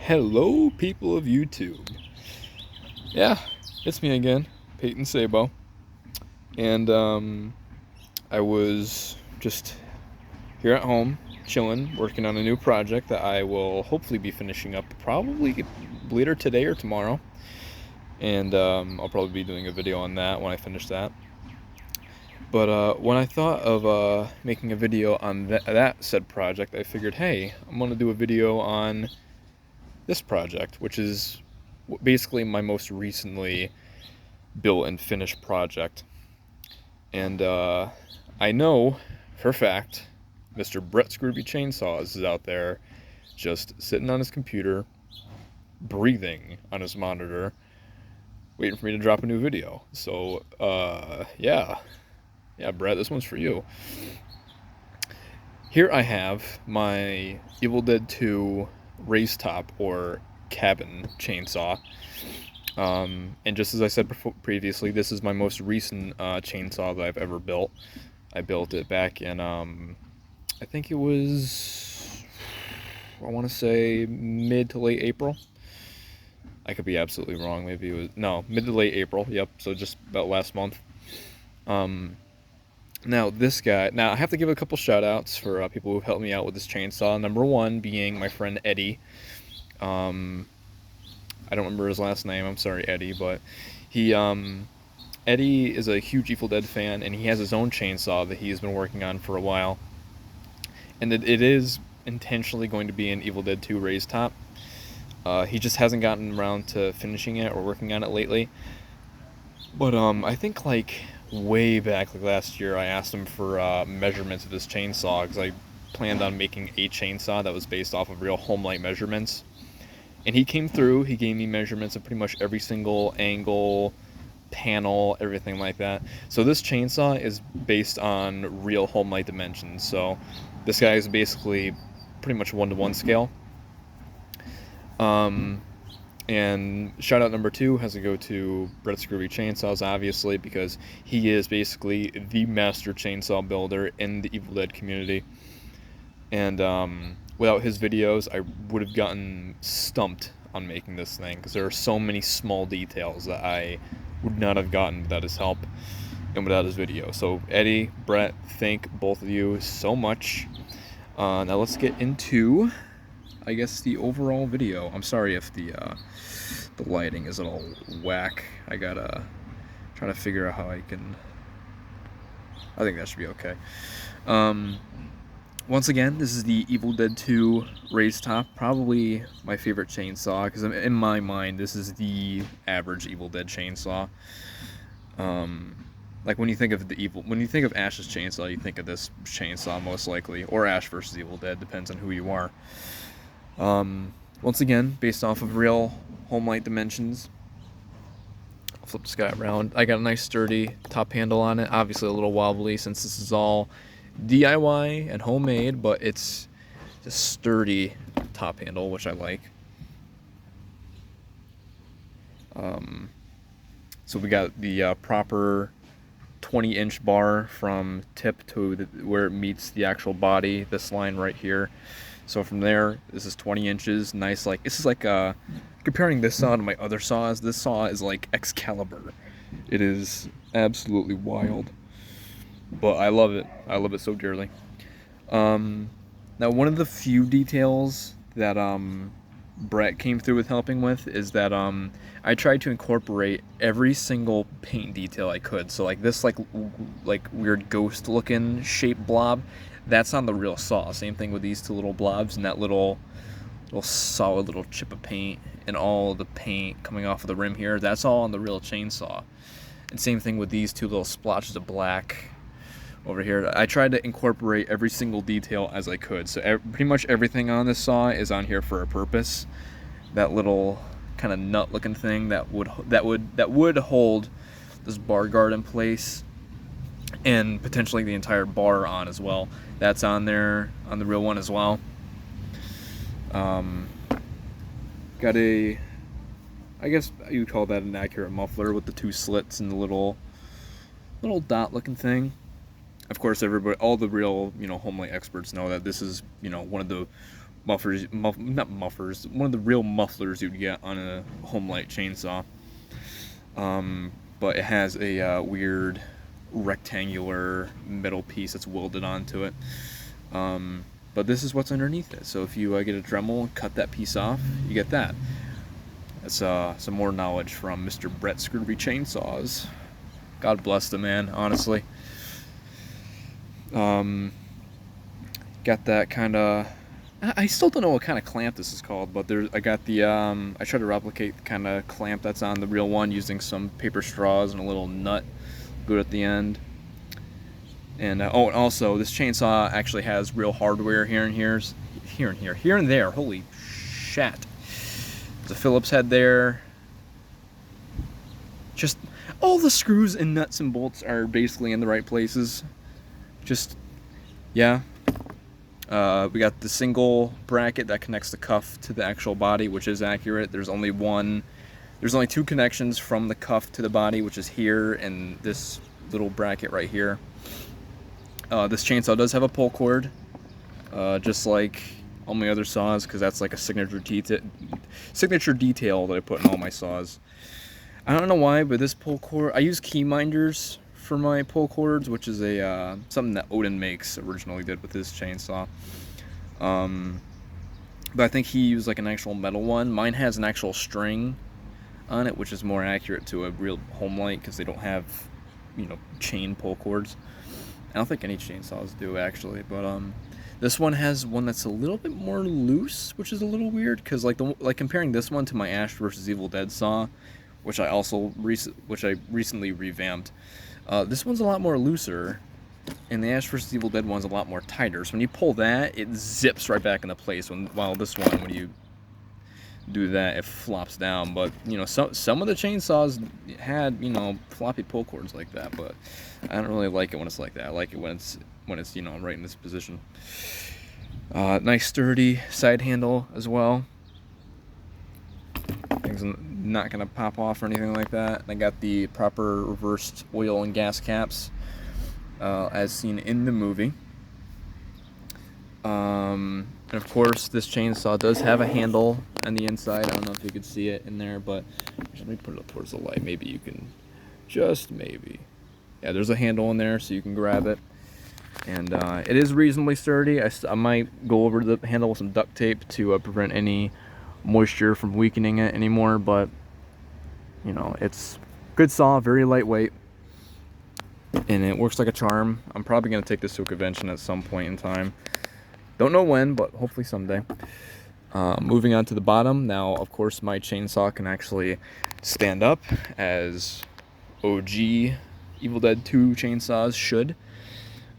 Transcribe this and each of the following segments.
Hello, people of YouTube. Yeah, it's me again, Peyton Sabo. And I was just here at home, chilling, working on a new project that I will hopefully be finishing up probably later today or tomorrow. And I'll probably be doing a video on that when I finish that. But when I thought of making a video on that said project, I figured, hey, I'm going to do a video on this project, which is basically my most recently built and finished project. And I know for a fact Mr. Brett Scrooby Chainsaws is out there just sitting on his computer, breathing on his monitor, waiting for me to drop a new video. So, yeah, Brett, this one's for you. Here I have my Evil Dead 2 raise top or cabin chainsaw. And just as I said previously, this is my most recent chainsaw that I've ever built. I built it back in, I think it was, I want to say mid to late April. I could be absolutely wrong. Maybe it was, no, mid to late April. Yep, so just about last month. Now, this guy, now I have to give a couple shout outs for people who've helped me out with this chainsaw. Number one being my friend Eddie. I don't remember his last name. I'm sorry, Eddie, but he, Eddie is a huge Evil Dead fan, and he has his own chainsaw that he's been working on for a while. And it is intentionally going to be an Evil Dead 2 raised top. He just hasn't gotten around to finishing it or working on it lately. But I think like way back like last year, I asked him for measurements of this chainsaw because I planned on making a chainsaw that was based off of real Homelight measurements. And he came through, he gave me measurements of pretty much every single angle, panel, everything like that. So this chainsaw is based on real Homelight dimensions. So this guy is basically pretty much 1-to-1 scale. And shout out number 2 has to go to Brett Scrooby Chainsaws, obviously, because he is basically the master chainsaw builder in the Evil Dead community. And without his videos, I would have gotten stumped on making this thing because there are so many small details that I would not have gotten without his help and without his video. So Eddie, Brett, thank both of you so much. Now let's get into, I guess, the overall video. I'm sorry if the lighting is a little whack. I gotta try to figure out how I can. I think that should be okay. Once again, this is the Evil Dead 2 raised top, probably my favorite chainsaw, because in my mind, this is the average Evil Dead chainsaw. Like when you think of Ash's chainsaw, you think of this chainsaw most likely, or Ash vs. Evil Dead, depends on who you are. Once again, based off of real Homelight dimensions. I'll flip this guy around. I got a nice sturdy top handle on it, obviously a little wobbly since this is all DIY and homemade, but it's a sturdy top handle, which I like. So we got the proper 20-inch bar from tip to where it meets the actual body, this line right here. So from there, this is 20 inches, nice, like, this is like, comparing this saw to my other saws, this saw is like Excalibur. It is absolutely wild. But I love it. I love it so dearly. Now, one of the few details that Brett came through with helping with is that I tried to incorporate every single paint detail I could. So like this like weird ghost-looking shaped blob, that's on the real saw. Same thing with these two little blobs and that little solid little chip of paint and all the paint coming off of the rim here. That's all on the real chainsaw. And same thing with these two little splotches of black over here. I tried to incorporate every single detail as I could. So pretty much everything on this saw is on here for a purpose. That little kind of nut looking thing that would hold this bar guard in place and potentially the entire bar on as well. That's on there on the real one as well. Got a, I guess you would call that an accurate muffler with the 2 slits and the little dot looking thing. Of course, everybody, all the real, Homelight experts know that this is, one of the not mufflers, one of the real mufflers you'd get on a Homelite chainsaw. But it has a weird rectangular metal piece that's welded onto it. But this is what's underneath it. So if you get a Dremel and cut that piece off, you get that. That's some more knowledge from Mr. Brett Scurvy Chainsaws. God bless the man, honestly. Got that kind of... I still don't know what kind of clamp this is called, but I got the... I tried to replicate the kind of clamp that's on the real one using some paper straws and a little nut glued at the end. And and also this chainsaw actually has real hardware here and there. Holy shit! There's a Phillips head there. Just all the screws and nuts and bolts are basically in the right places. Just yeah. We got the single bracket that connects the cuff to the actual body, which is accurate. There's only two connections from the cuff to the body, which is here and this little bracket right here. This chainsaw does have a pull cord, just like all my other saws, because that's like a signature detail that I put in all my saws. I don't know why, but this pull cord, I use key minders for my pull cords, which is something that Odin makes, originally did with his chainsaw. But I think he used like an actual metal one. Mine has an actual string on it, which is more accurate to a real Homelite, because they don't have, chain pull cords. I don't think any chainsaws do, actually, but this one has one that's a little bit more loose, which is a little weird, because like comparing this one to my Ash vs. Evil Dead saw, which I recently revamped. This one's a lot more looser, and the Ash vs. Evil Dead one's a lot more tighter. So when you pull that, it zips right back into place. While this one, when you do that, it flops down. But some of the chainsaws had floppy pull cords like that, but I don't really like it when it's like that. I like it when it's right in this position. Nice sturdy side handle as well. Things not gonna pop off or anything like that. I got the proper reversed oil and gas caps, as seen in the movie. And of course, this chainsaw does have a handle on the inside. I don't know if you could see it in there, but let me put it up towards the light. Maybe you can, just maybe. Yeah, there's a handle in there, so you can grab it. And it is reasonably sturdy. I might go over the handle with some duct tape to prevent any moisture from weakening it anymore, but it's good saw, very lightweight, and it works like a charm. I'm probably going to take this to a convention at some point in time. Don't know when, but hopefully someday. Moving on to the bottom. Now, of course, my chainsaw can actually stand up, as OG Evil Dead 2 chainsaws should.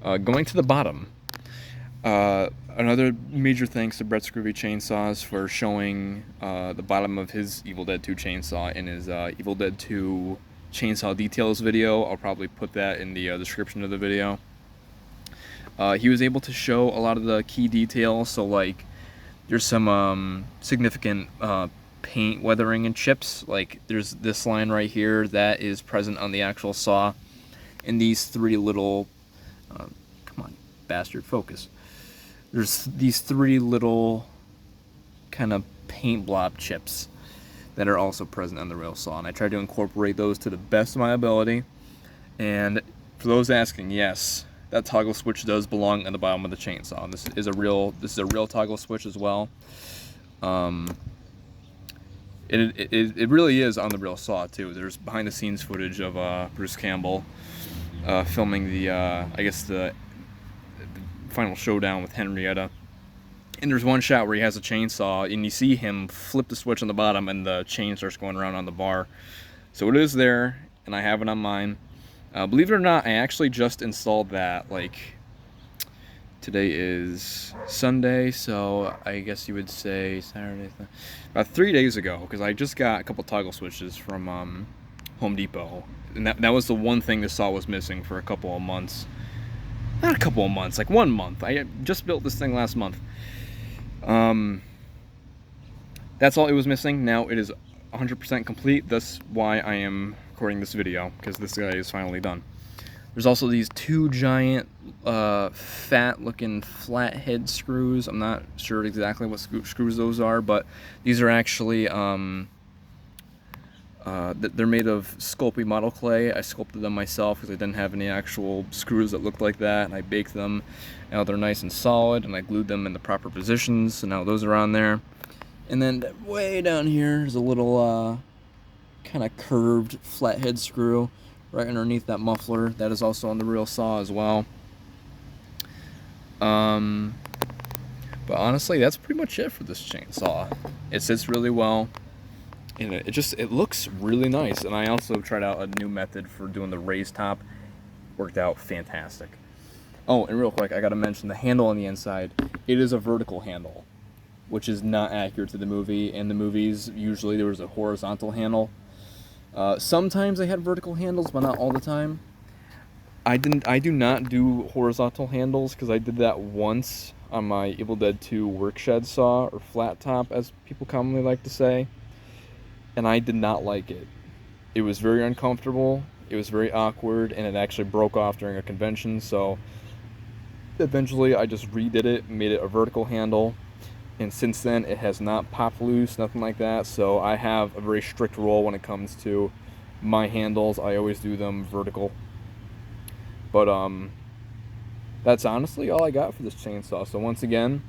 Going to the bottom. Another major thanks to Brett Scurvy Chainsaws for showing the bottom of his Evil Dead 2 chainsaw in his Evil Dead 2 chainsaw details video. I'll probably put that in the description of the video. He was able to show a lot of the key details, so like there's some significant paint weathering and chips. Like there's this line right here that is present on the actual saw, and these three little come on, bastard, focus. There's these three little kind of paint blob chips that are also present on the real saw, and I tried to incorporate those to the best of my ability. And for those asking, yes, that toggle switch does belong on the bottom of the chainsaw. This is a real toggle switch as well. It really is on the real saw too. There's behind the scenes footage of Bruce Campbell filming the final showdown with Henrietta. And there's one shot where he has a chainsaw and you see him flip the switch on the bottom and the chain starts going around on the bar. So it is there, and I have it on mine. Believe it or not, I actually just installed that. Like, today is Sunday, so I guess you would say Saturday, about 3 days ago, because I just got a couple toggle switches from Home Depot, and that was the one thing the saw was missing for a couple of months. Not a couple of months, like 1 month. I just built this thing last month. That's all it was missing. Now it is 100% complete. That's why I am recording this video, because this guy is finally done. There's also these two giant fat looking flathead screws. I'm not sure exactly what screws those are, but these are actually they're made of Sculpey model clay. I sculpted them myself because I didn't have any actual screws that looked like that, and I baked them. Now they're nice and solid, and I glued them in the proper positions, so now those are on there. And then way down here is a little kind of curved flathead screw right underneath that muffler. That is also on the real saw as well. But honestly, that's pretty much it for this chainsaw. It sits really well, and it looks really nice. And I also tried out a new method for doing the raised top. Worked out fantastic. Oh, and real quick, I gotta mention the handle on the inside. It is a vertical handle, which is not accurate to the movie. In the movies, usually there was a horizontal handle. Sometimes they had vertical handles, but not all the time. I do not do horizontal handles because I did that once on my Evil Dead 2 workshed saw, or flat top as people commonly like to say, and I did not like it. It was very uncomfortable, it was very awkward, and it actually broke off during a convention, so eventually I just redid it, made it a vertical handle, and since then it has not popped loose, nothing like that. So I have a very strict rule when it comes to my handles. I always do them vertical. But that's honestly all I got for this chainsaw. So once again,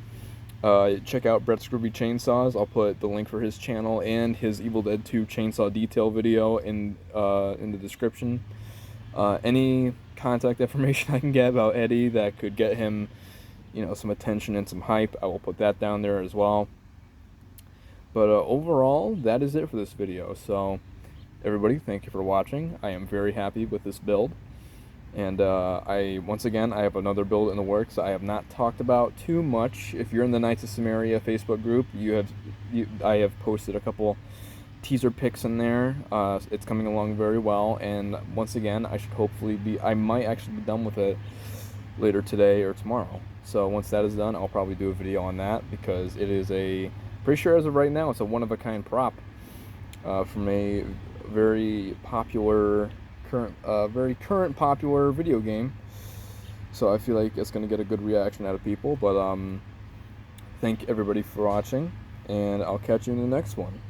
check out Brett Scrooby Chainsaws. I'll put the link for his channel and his Evil Dead 2 chainsaw detail video in the description. Any contact information I can get about Eddie that could get him, you know, some attention and some hype, I will put that down there as well. But overall, that is it for this video. So everybody, thank you for watching. I am very happy with this build. And once again, I have another build in the works I have not talked about too much. If you're in the Knights of Samaria Facebook group, I have posted a couple teaser pics in there. It's coming along very well, and once again, I might actually be done with it later today or tomorrow. So once that is done, I'll probably do a video on that, because it is pretty sure as of right now, it's a one-of-a-kind prop from a very current popular video game. So I feel like it's going to get a good reaction out of people. But thank everybody for watching, and I'll catch you in the next one.